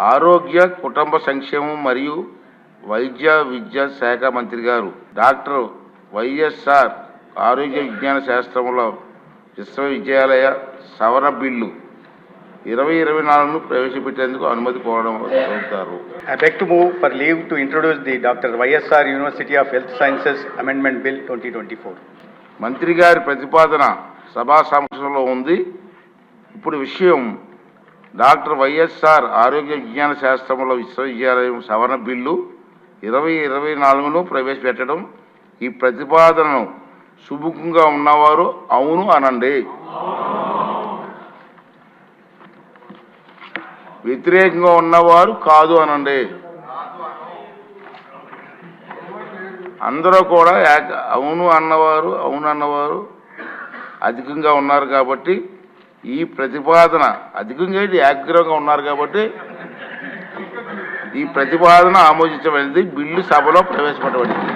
ఆరోగ్య కుటుంబ సంక్షేమం మరియు వైద్య విద్యా శాఖ మంత్రి గారు డాక్టర్ వైఎస్ఆర్ ఆరోగ్య విజ్ఞాన శాస్త్రంలో విశ్వవిద్యాలయ సవరణ బిల్లు 2024ను ప్రవేశపెట్టేందుకు అనుమతి కోరడం అవుతారు. I beg to move for leave to introduce the Dr. YSR University of Health Sciences Amendment Bill 2024. మంత్రి గారి ప్రతిపాదన సభా సమక్షంలో ఉంది. ఇప్పుడు విషయం డాక్టర్ వైఎస్ఆర్ ఆరోగ్య విజ్ఞాన శాస్త్రంలో విశ్వవిద్యాలయం సవరణ బిల్లు 2024ను ప్రవేశపెట్టడం. ఈ ప్రతిపాదనను సుముఖంగా ఉన్నవారు అవును అనండి. వ్యతిరేకంగా ఉన్నవారు కాదు అనండి. అందరూ కూడా అవును అన్నవారు అధికంగా ఉన్నారు కాబట్టి ఈ ప్రతిపాదన అధికంగా ఏకగ్రీవంగా ఉన్నారు కాబట్టి ఈ ప్రతిపాదన ఆమోదించబడింది. బిల్లు సభలో ప్రవేశపెట్టబడింది.